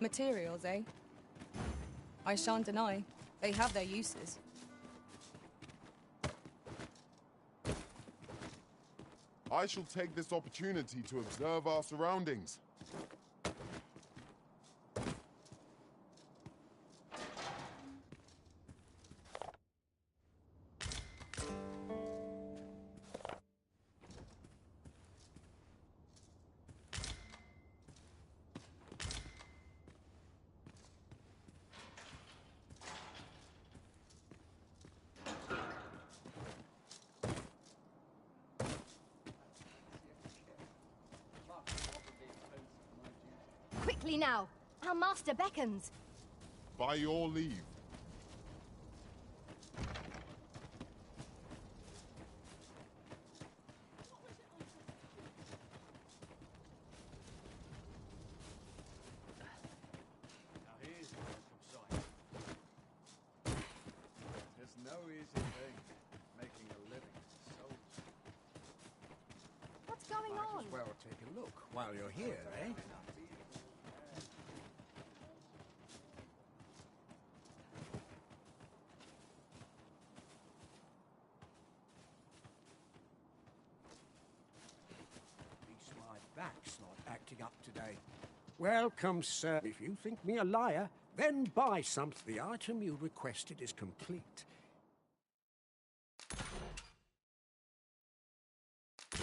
Materials, eh? I shan't deny. They have their uses. I shall take this opportunity to observe our surroundings. Quickly now! Our master beckons! By your leave. Now here's a welcome sight. There's no easy thing, making a living as a soldier. What's going on? Might as well take a look while you're here, eh? My back's not acting up today. Welcome, sir. If you think me a liar, then buy something. The item you requested is complete.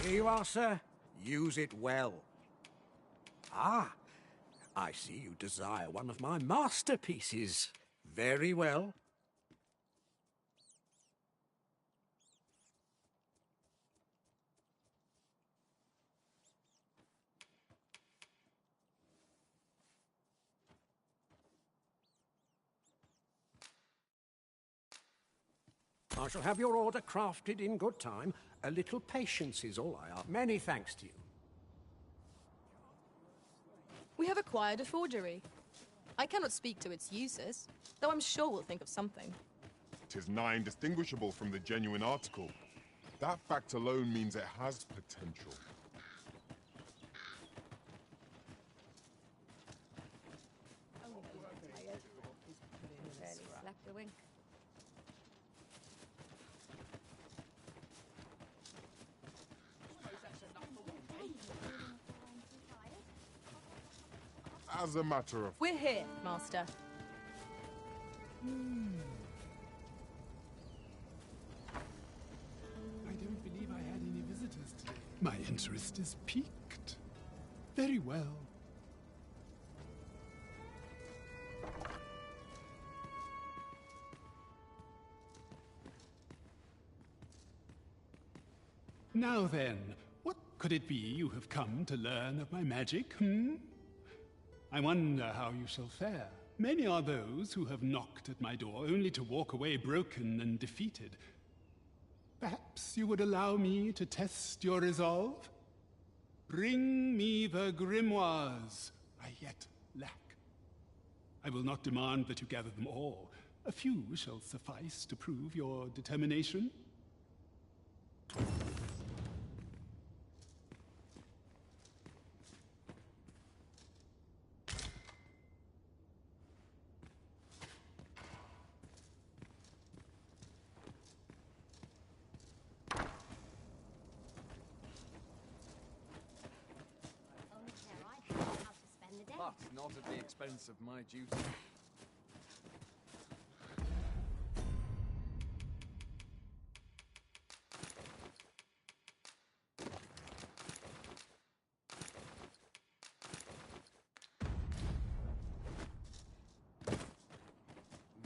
Here you are, sir. Use it well. Ah, I see you desire one of my masterpieces. Very well. I shall have your order crafted in good time. A little patience is all I ask. Many thanks to you. We have acquired a forgery. I cannot speak to its uses, though I'm sure we'll think of something. 'Tis nigh indistinguishable from the genuine article. That fact alone means it has potential. Slept a wink. As a matter of... We're here, Master. I don't believe I had any visitors today. My interest is piqued. Very well. Now then, what could it be you have come to learn of my magic, I wonder how you shall fare. Many are those who have knocked at my door only to walk away broken and defeated. Perhaps you would allow me to test your resolve? Bring me the grimoires I yet lack. I will not demand that you gather them all. A few shall suffice to prove your determination. But not at the expense of my duty.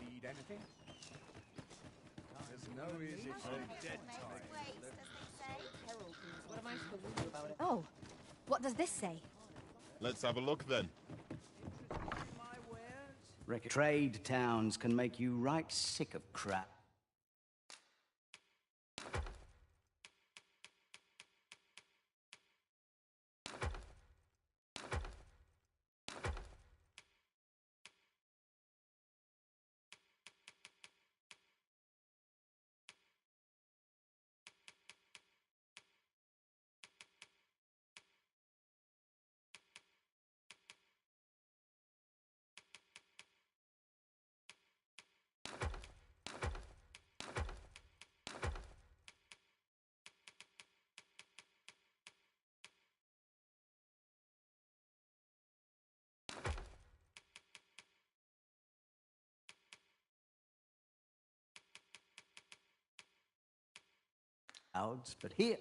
Need anything? There's no easy thing. Dead time. Oh, what does this say? Let's have a look then. Trade towns can make you right sick of crap. clouds, but here.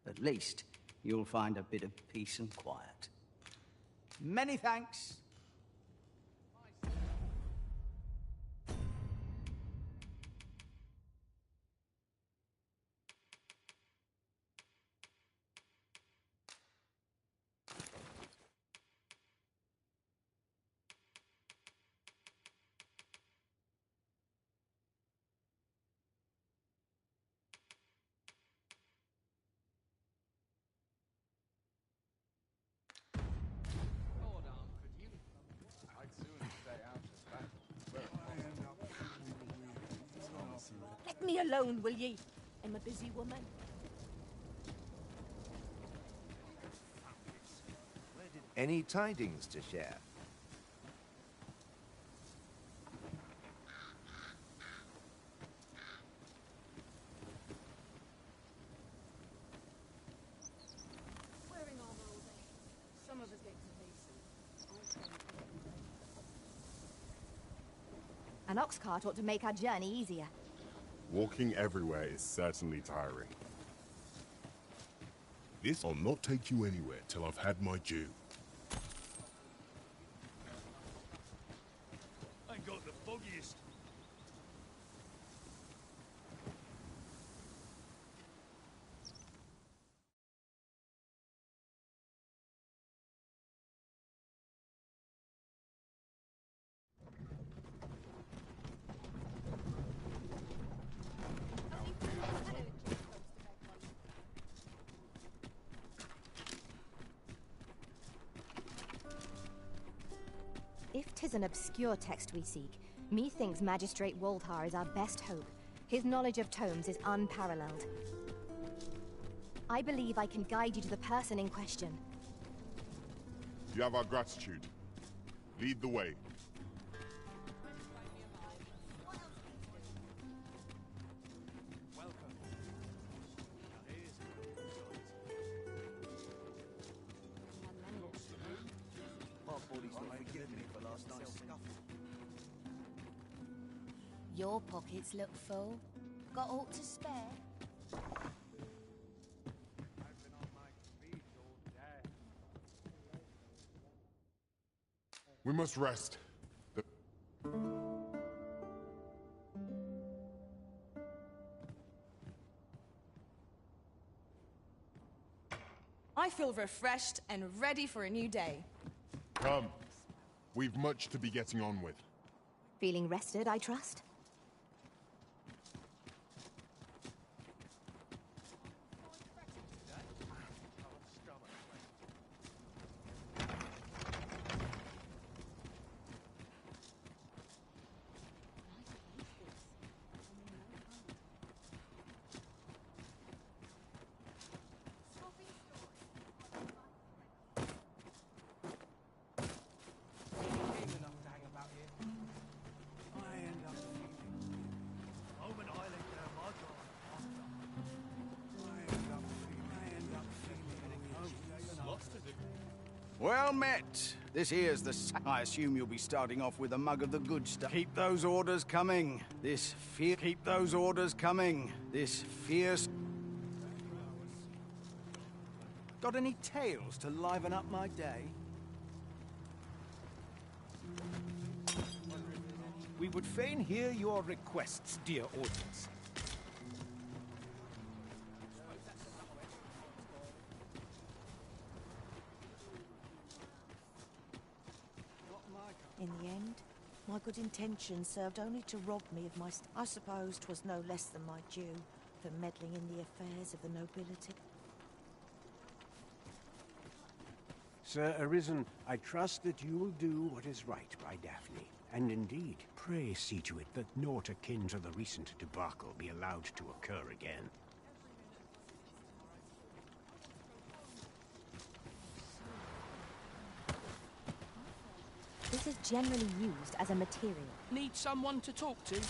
At least you'll find a bit of peace and quiet. Many thanks. I'd soon stay out of that. Let me alone, will ye? I'm a busy woman. Any tidings to share? Wearing armor all day. Some of us get complacent. An ox cart ought to make our journey easier. Walking everywhere is certainly tiring. This will not take you anywhere till I've had my due. I got the foggiest. If 'tis an obscure text we seek, methinks Magistrate Woldhar is our best hope. His knowledge of tomes is unparalleled. I believe I can guide you to the person in question. You have our gratitude. Lead the way. Welcome. Now here's Your pockets look full. Got aught to spare? I've been on my feet all day. We must rest. I feel refreshed and ready for a new day. Come. We've much to be getting on with. Feeling rested, I trust? Well met. This here's the... I assume you'll be starting off with a mug of the good stuff. Keep those orders coming. Keep those orders coming. This fierce... Got any tales to liven up my day? We would fain hear your requests, dear audience. In the end, my good intentions served only to rob me of my... I suppose 'twas no less than my due for meddling in the affairs of the nobility. Sir Arisen, I trust that you will do what is right by Daphne. And indeed, pray see to it that naught akin to the recent debacle be allowed to occur again. This is generally used as a material. Need someone to talk to?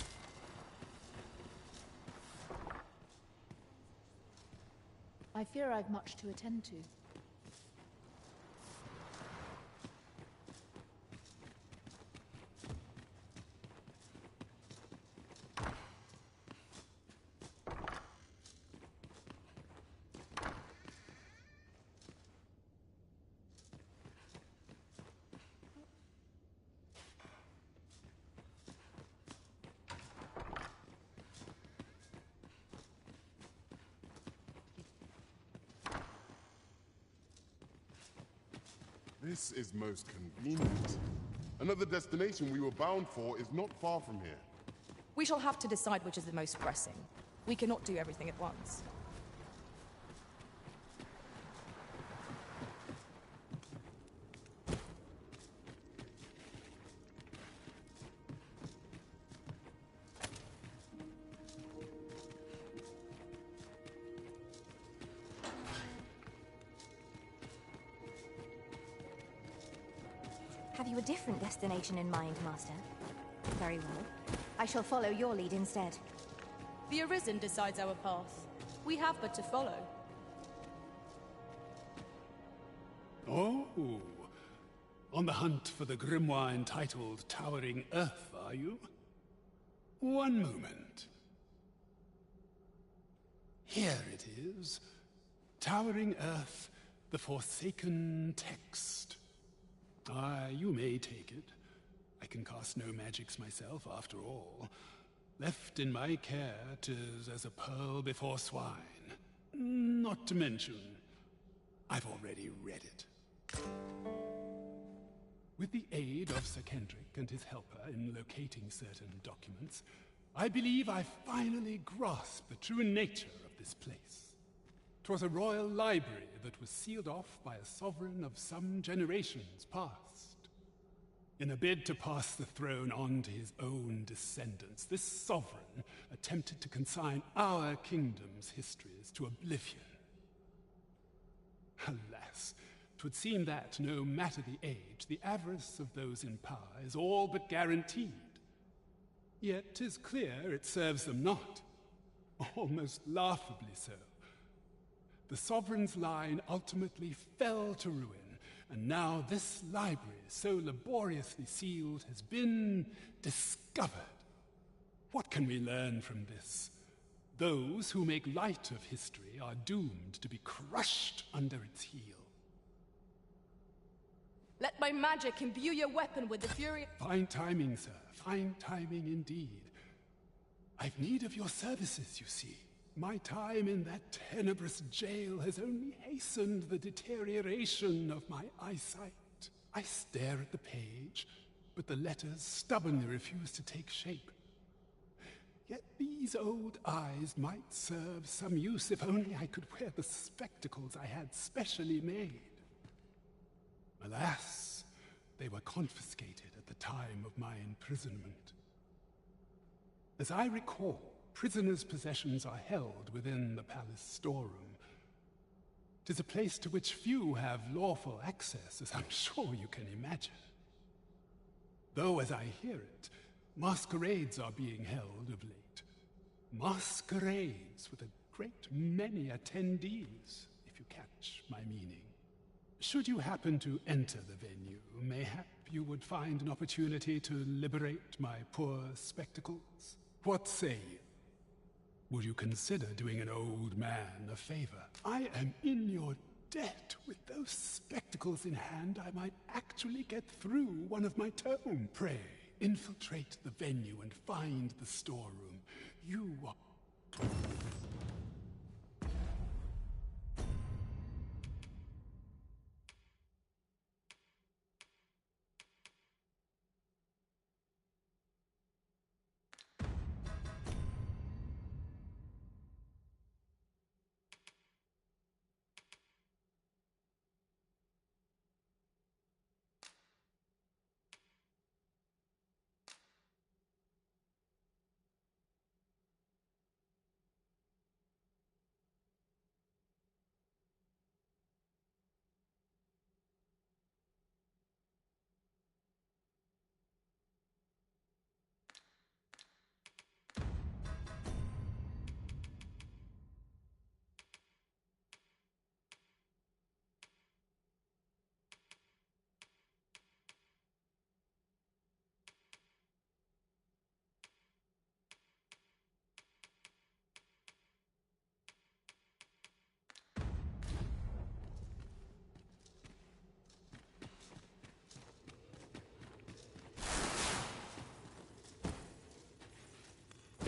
I fear I've much to attend to. This is most convenient. Another destination we were bound for is not far from here. We shall have to decide which is the most pressing. We cannot do everything at once. Have you a different destination in mind, Master? Very well. I shall follow your lead instead. The Arisen decides our path. We have but to follow. Oh, on the hunt for the grimoire entitled Towering Earth, are you? One moment. Here it is. Towering Earth, the Forsaken Text. You may take it. I can cast no magics myself, after all. Left in my care, 'tis as a pearl before swine. Not to mention, I've already read it. With the aid of Sir Kendrick and his helper in locating certain documents, I believe I finally grasped the true nature of this place. 'Twas a royal library that was sealed off by a sovereign of some generations past. In a bid to pass the throne on to his own descendants, this sovereign attempted to consign our kingdom's histories to oblivion. Alas, 'twould seem that, no matter the age, the avarice of those in power is all but guaranteed. Yet 'tis clear it serves them not, almost laughably so. The sovereign's line ultimately fell to ruin, and now this library, so laboriously sealed, has been discovered. What can we learn from this? Those who make light of history are doomed to be crushed under its heel. Let my magic imbue your weapon with the fury... Fine timing, sir. Fine timing indeed. I've need of your services, you see. My time in that tenebrous jail has only hastened the deterioration of my eyesight. I stare at the page, but the letters stubbornly refuse to take shape. Yet these old eyes might serve some use if only I could wear the spectacles I had specially made. Alas, they were confiscated at the time of my imprisonment. As I recall, prisoners' possessions are held within the palace storeroom. 'Tis a place to which few have lawful access, as I'm sure you can imagine. Though, as I hear it, masquerades are being held of late. Masquerades with a great many attendees, if you catch my meaning. Should you happen to enter the venue, mayhap you would find an opportunity to liberate my poor spectacles. What say you? Would you consider doing an old man a favor? I am in your debt. With those spectacles in hand, I might actually get through one of my tomes. Pray, infiltrate the venue and find the storeroom. You are...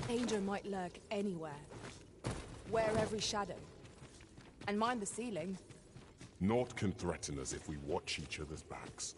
Danger might lurk anywhere. Wear every shadow. And mind the ceiling. Naught can threaten us if we watch each other's backs.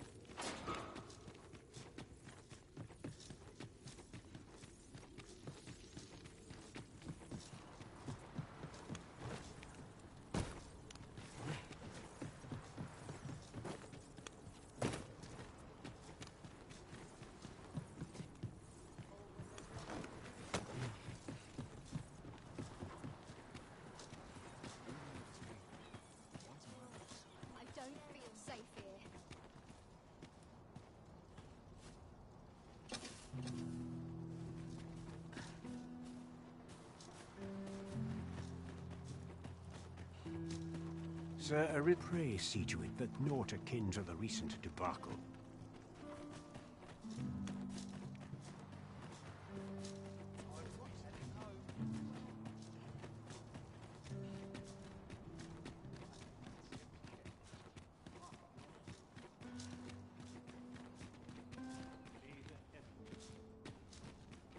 Sir, pray see to it that naught akin to the recent debacle.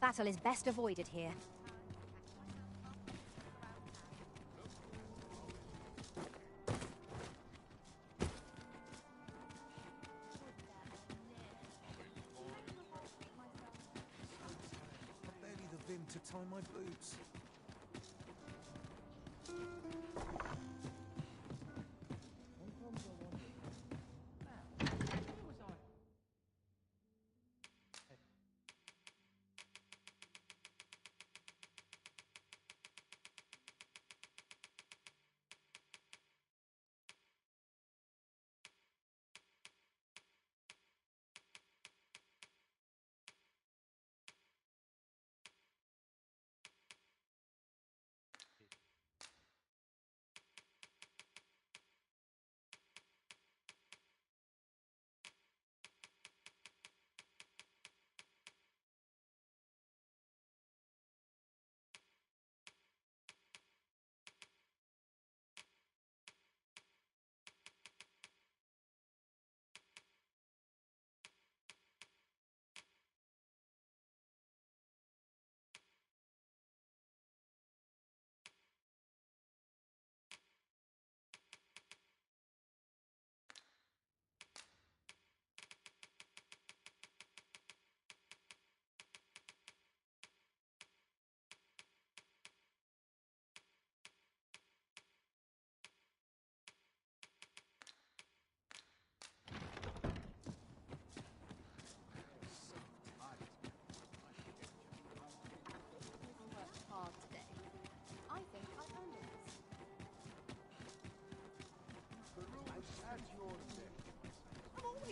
Battle is best avoided here. To tie my boots.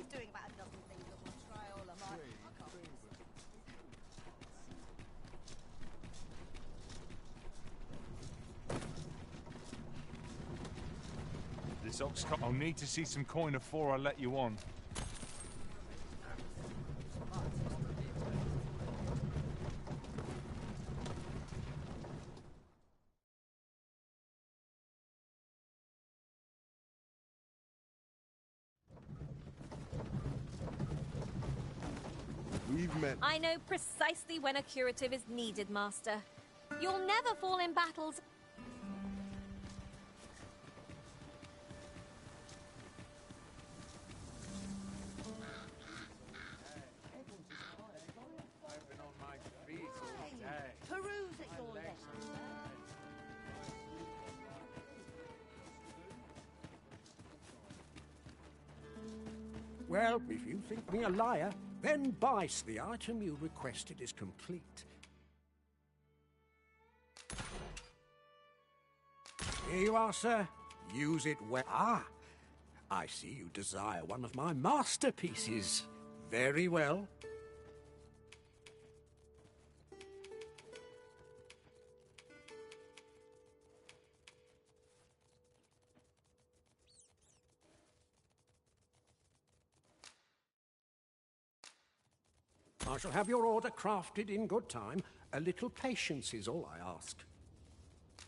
Doing about a dozen things at one trial, am I? I can't be This This ox cart. I'll need to see some coin before I let you on. We've met. I know precisely when a curative is needed, Master. You'll never fall in battles. Peruse at your leisure. Well, if you think me a liar, then Bice, the item you requested is complete. Here you are, sir. Use it well. Ah, I see you desire one of my masterpieces. Very well. I shall have your order crafted in good time. A little patience is all I ask.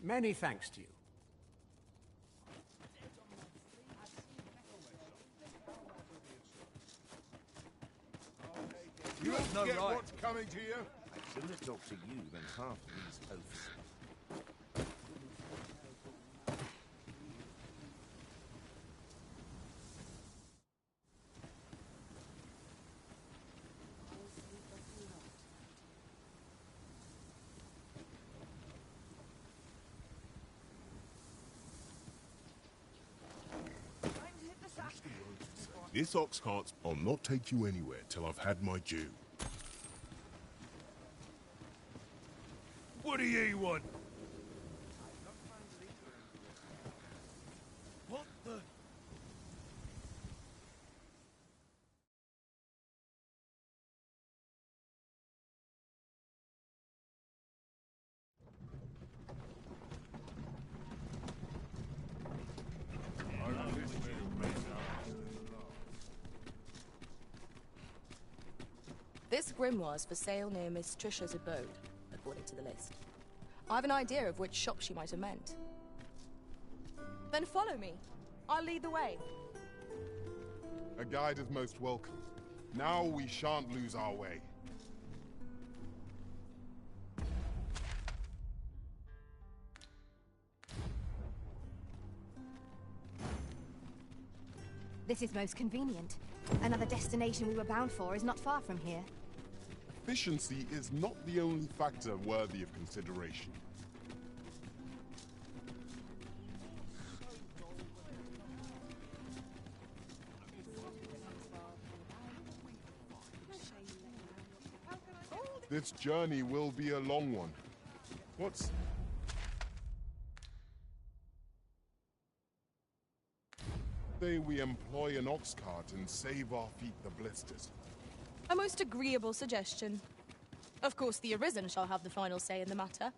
Many thanks to you. You have no get right. what's coming to you? I'd sooner talk to you than half these oafs. This ox cart's. I'll not take you anywhere till I've had my due. What do ye want? What the? This grimoire's for sale near Miss Trisha's abode, according to the list. I've an idea of which shop she might have meant. Then follow me. I'll lead the way. A guide is most welcome. Now we shan't lose our way. This is most convenient. Another destination we were bound for is not far from here. Efficiency is not the only factor worthy of consideration. This journey will be a long one. What's... Say we employ an ox cart and save our feet the blisters. A most agreeable suggestion. Of course, the Arisen shall have the final say in the matter.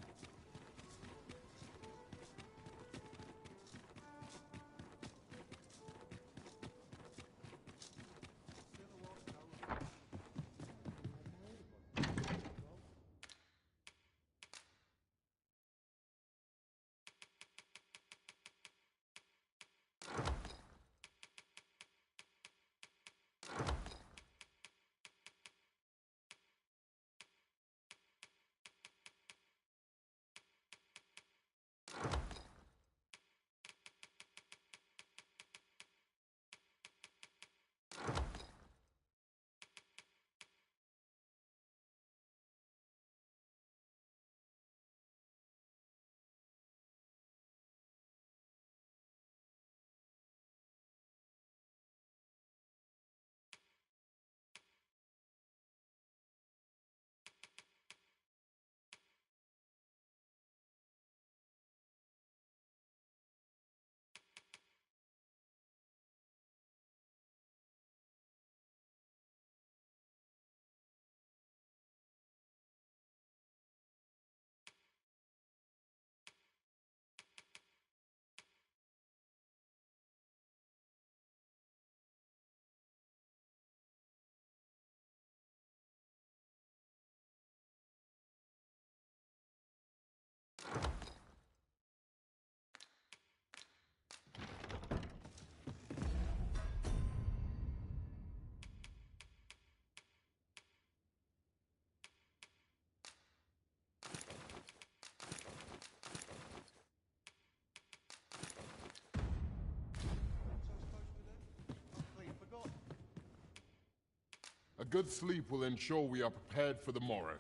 good sleep will ensure we are prepared for the morrow.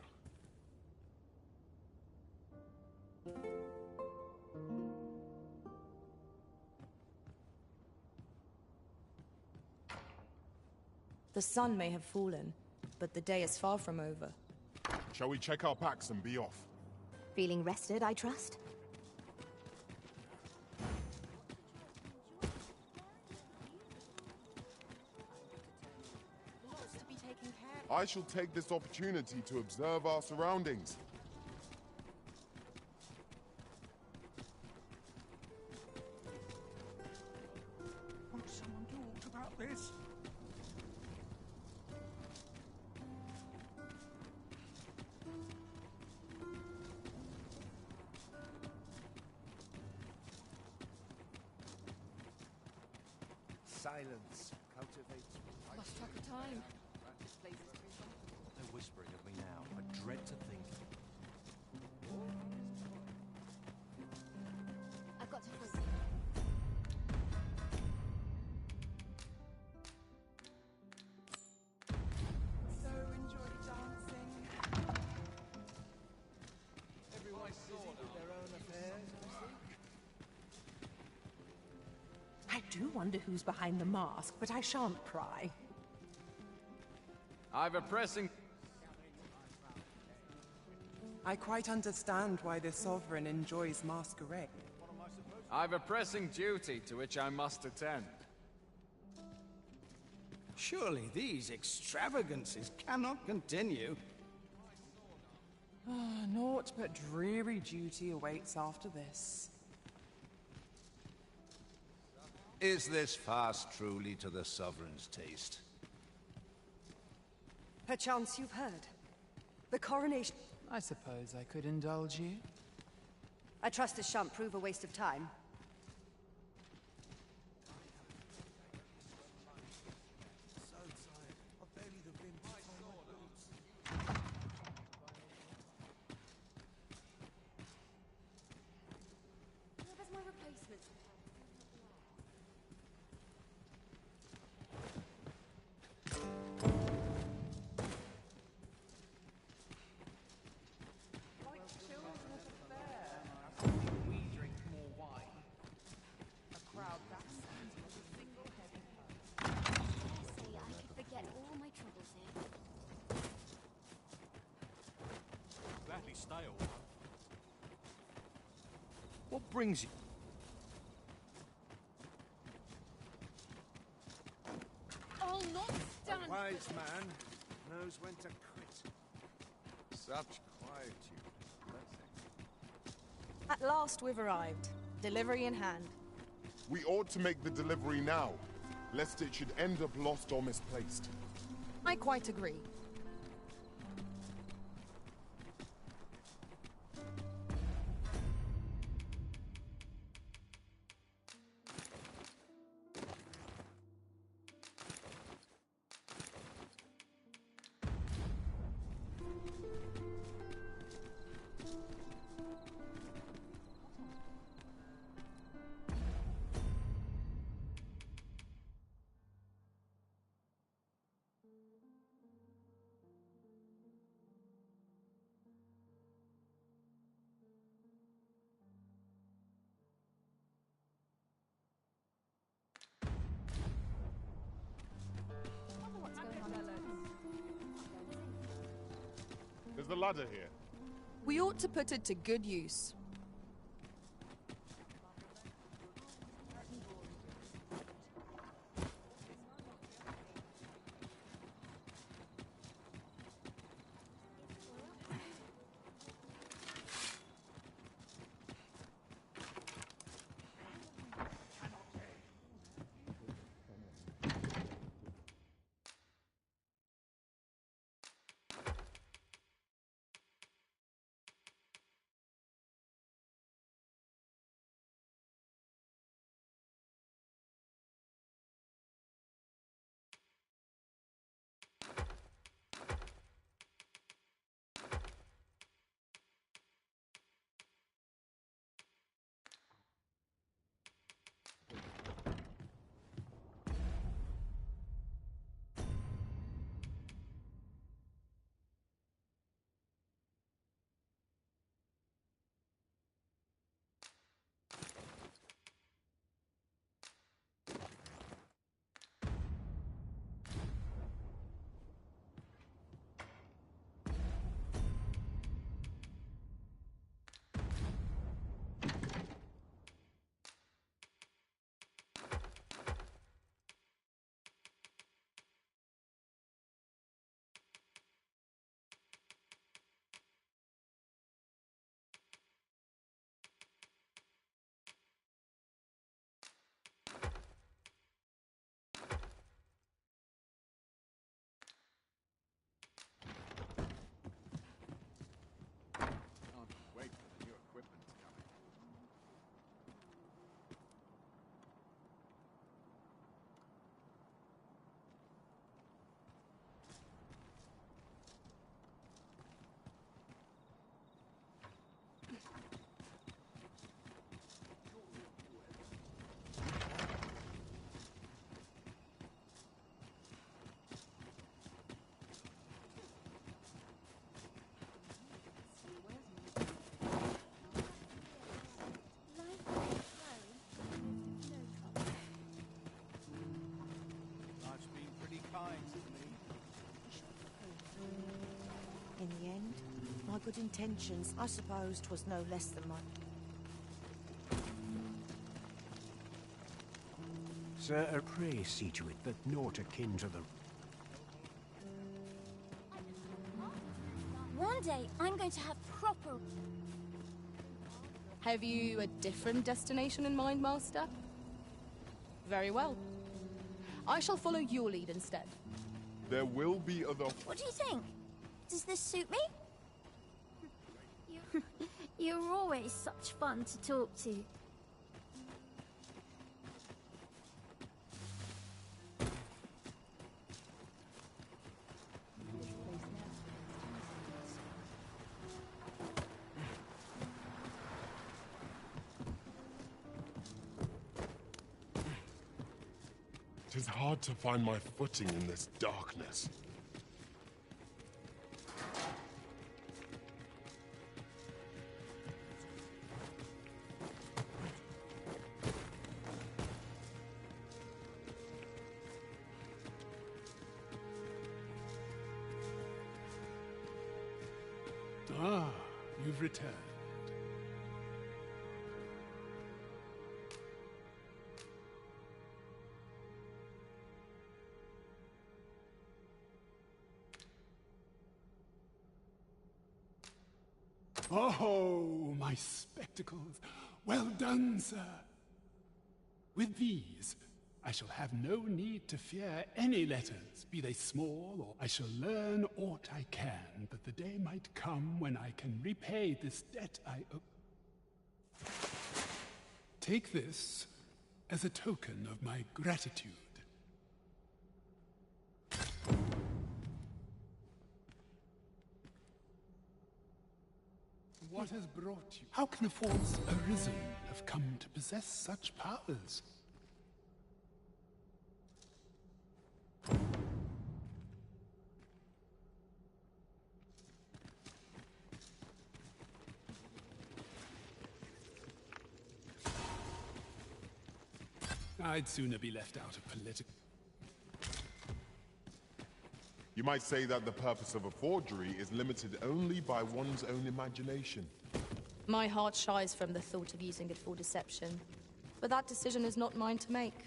The sun may have fallen, but the day is far from over. Shall we check our packs and be off? Feeling rested, I trust? I shall take this opportunity to observe our surroundings. Would someone talk about this? Silence cultivates. Lost track of time. No whispering of me now. I dread to think. I've got to focus. So enjoy dancing. Everyone's busy with their own affairs, I do wonder who's behind the mask, but I shan't pry. I've a pressing... I quite understand why the Sovereign enjoys masquerade. I've a pressing duty to which I must attend. Surely these extravagances cannot continue. Naught but dreary duty awaits after this. Is this fast truly to the Sovereign's taste? Perchance you've heard. The coronation... I suppose I could indulge you. I trust this shan't prove a waste of time. Where's my replacement? We drink more wine. A crowd that size was a single heavy I say I could forget all my troubles here. Badly stale. What brings you? I'll not stand. A wise man knows when to quit. Such quietude. At last we've arrived. Delivery in hand. We ought to make the delivery now, lest it should end up lost or misplaced. I quite agree. There's the ladder here. We ought to put it to good use. good intentions. I suppose 'twas no less than my... Sir, pray see to it that naught akin to the... One day, I'm going to have proper... Have you a different destination in mind, Master? Very well. I shall follow your lead instead. There will be other... What do you think? Does this suit me? You're always such fun to talk to. It is hard to find my footing in this darkness. Ah, you've returned. Oh, my spectacles. Well done, sir. With these, I shall have no need to fear any letters, be they small, or I shall learn aught I can, that the day might come when I can repay this debt I owe. Take this as a token of my gratitude. What has brought you? How can a force arisen have come to possess such powers? I'd sooner be left out of political... You might say that the purpose of a forgery is limited only by one's own imagination. My heart shies from the thought of using it for deception, but that decision is not mine to make.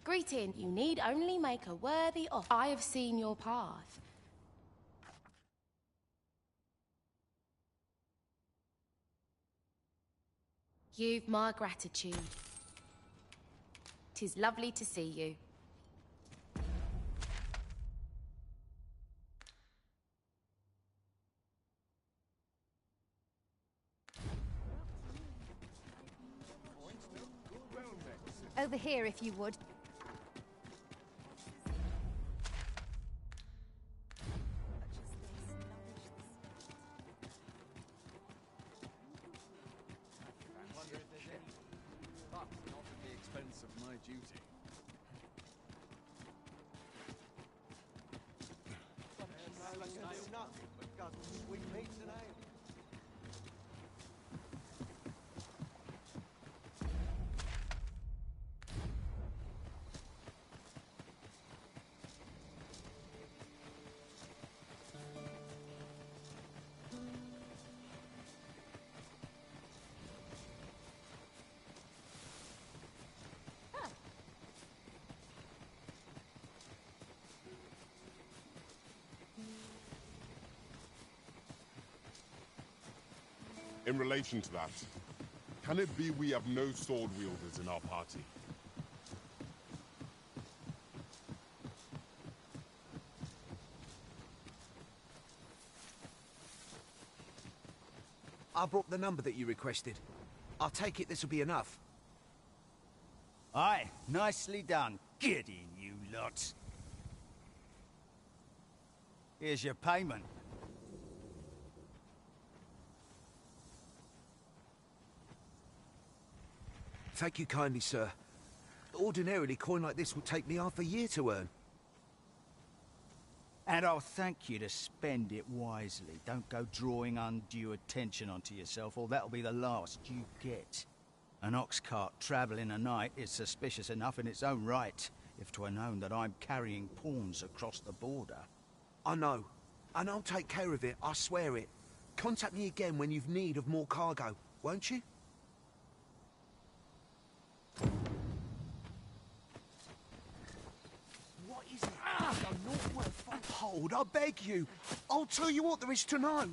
Greeting, you need only make a worthy offer. I have seen your path. You've my gratitude. 'Tis lovely to see you. Over here, if you would. In relation to that, can it be we have no sword wielders in our party? I brought the number that you requested. I'll take it this will be enough. Aye, nicely done. Get in, you lot. Here's your payment. Thank you kindly, sir. Ordinarily, coin like this would take me half a year to earn. And I'll thank you to spend it wisely. Don't go drawing undue attention onto yourself, or that'll be the last you get. An ox cart travelling a night is suspicious enough in its own right, if 'twere known that I'm carrying pawns across the border. I know, and I'll take care of it, I swear it. Contact me again when you've need of more cargo, won't you? What is it? Hold, I beg you. I'll tell you what there is to know.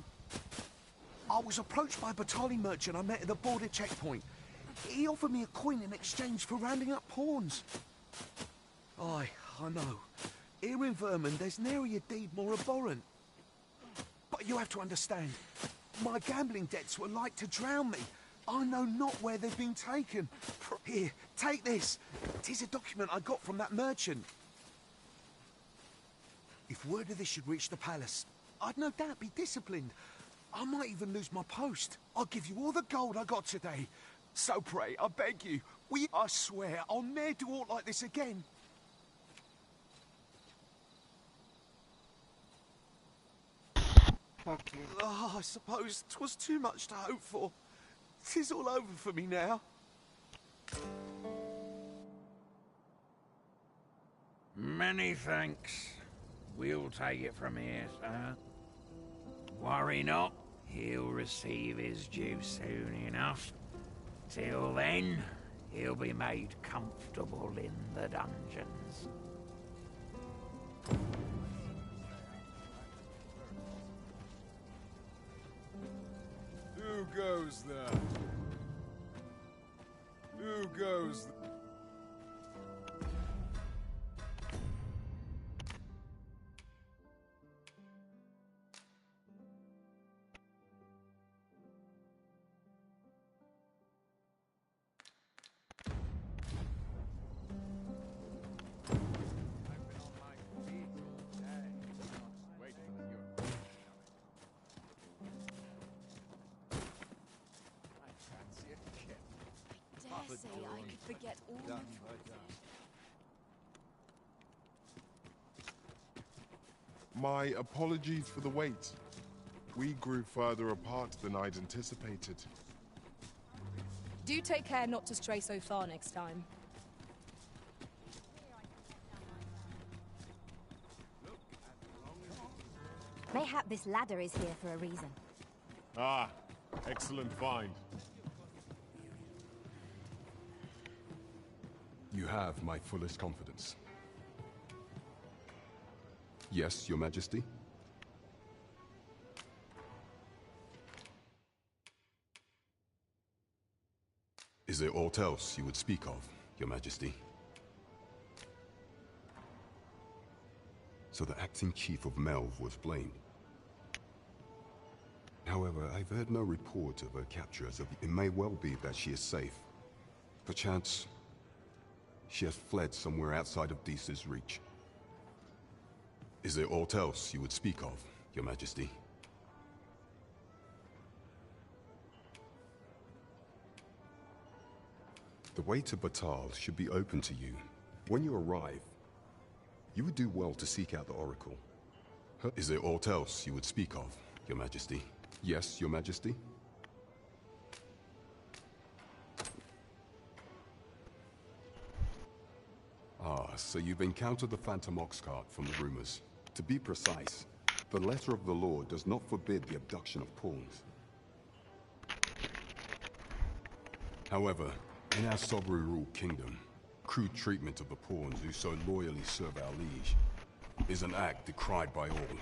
I was approached by a battalion merchant I met at the border checkpoint. He offered me a coin in exchange for rounding up pawns. Aye, I know. Here in Vermund, there's nary a deed more abhorrent. But you have to understand, my gambling debts were like to drown me. I know not where they've been taken. Here, take this. 'Tis a document I got from that merchant. If word of this should reach the palace, I'd no doubt be disciplined. I might even lose my post. I'll give you all the gold I got today. So pray, I beg you, I swear I'll ne'er do aught like this again. Oh, I suppose 'twas too much to hope for. 'Tis all over for me now. Many thanks. We'll take it from here, sir. Worry not, he'll receive his due soon enough. Till then, he'll be made comfortable in the dungeons. Who goes there? Who goes there? I could forget all the troubles. My apologies for the wait. We grew further apart than I'd anticipated. Do take care not to stray so far next time. Mayhap this ladder is here for a reason. Ah, excellent find. You have my fullest confidence. Yes, Your Majesty? Is there aught else you would speak of, Your Majesty? So the acting chief of Melv was blamed. However, I've heard no report of her capture, so it may well be that she is safe. Perchance, she has fled somewhere outside of Deesa's reach. Is there aught else you would speak of, Your Majesty? The way to Batal should be open to you. When you arrive, you would do well to seek out the Oracle. Is there aught else you would speak of, Your Majesty? Yes, Your Majesty? Ah, so you've encountered the Phantom Ox Cart from the rumors. To be precise, the letter of the law does not forbid the abduction of pawns. However, in our sovereign-ruled kingdom, crude treatment of the pawns who so loyally serve our liege is an act decried by all.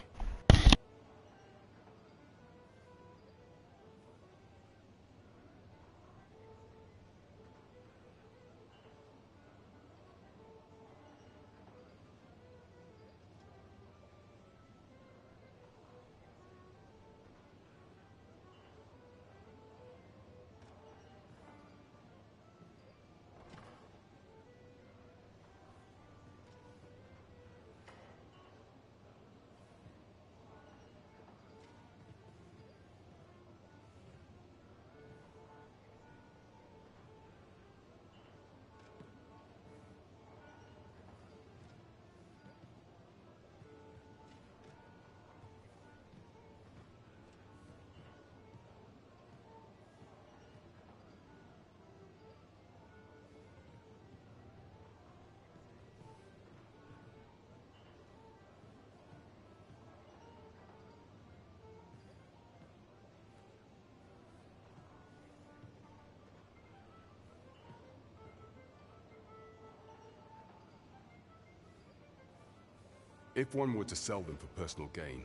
If one were to sell them for personal gain,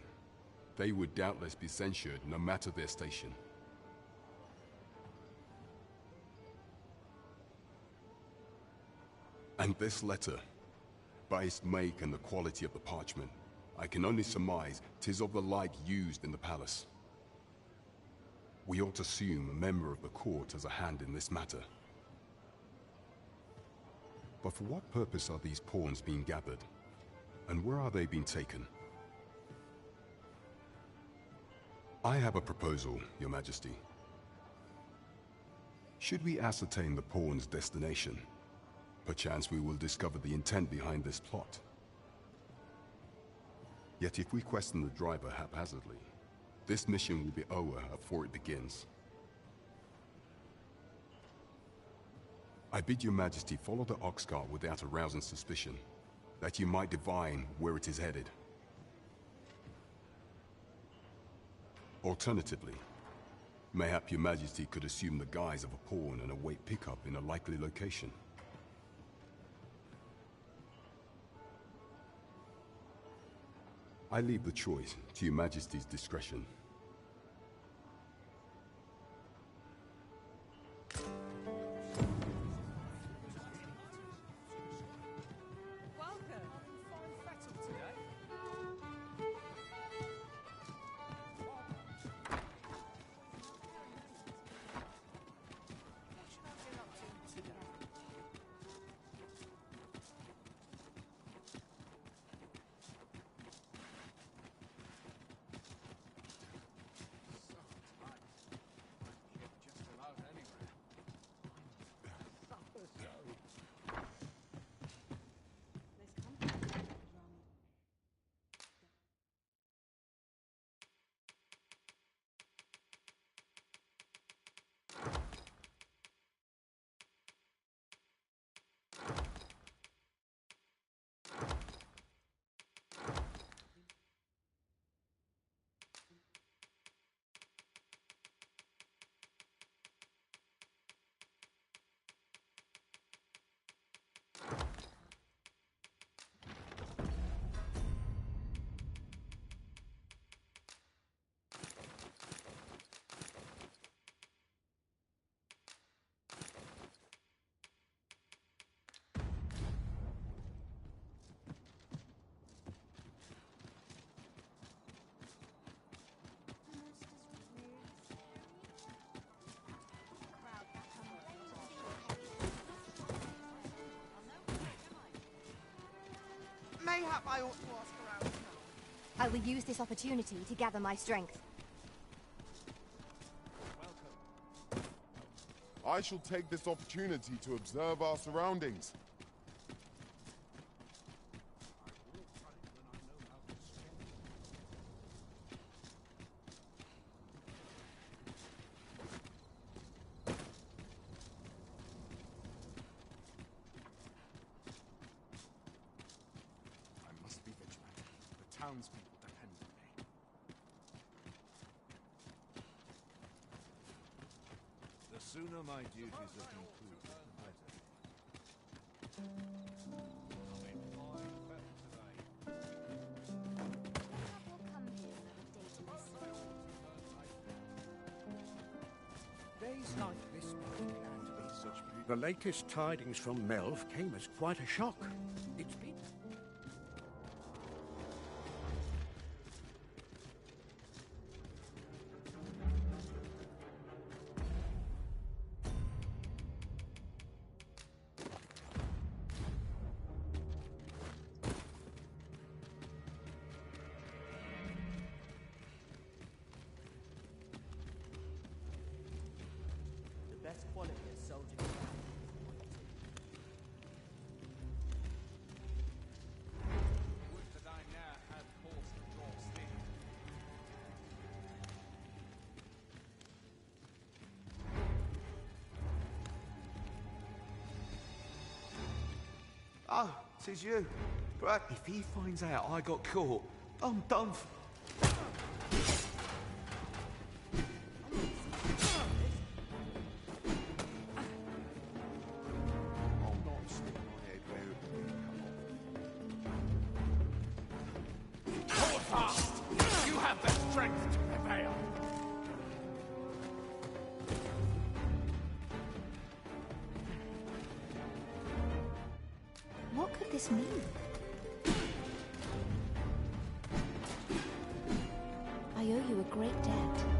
they would doubtless be censured no matter their station. And this letter, by its make and the quality of the parchment, I can only surmise 'tis of the like used in the palace. We ought to assume a member of the court has a hand in this matter. But for what purpose are these pawns being gathered? And where are they being taken? I have a proposal, Your Majesty. Should we ascertain the pawn's destination, perchance we will discover the intent behind this plot. Yet if we question the driver haphazardly, this mission will be over before it begins. I bid Your Majesty follow the ox cart without arousing suspicion, that you might divine where it is headed. Alternatively, mayhap Your Majesty could assume the guise of a pawn and await pickup in a likely location. I leave the choice to Your Majesty's discretion. Mayhap I ought to ask around. I will use this opportunity to gather my strength. I shall take this opportunity to observe our surroundings. Townspeople depend on me. The sooner my duties are concluded, the better. I'm in fine fettle today. Days like this weren't planned to be such. The latest tidings from Melv came as quite a shock. It's been... Best quality of soldier. Would that I now had cause to draw steel. Oh, 'tis you. But if he finds out I got caught, I'm done for. fast. You have the strength to prevail. What could this mean? I owe you a great debt.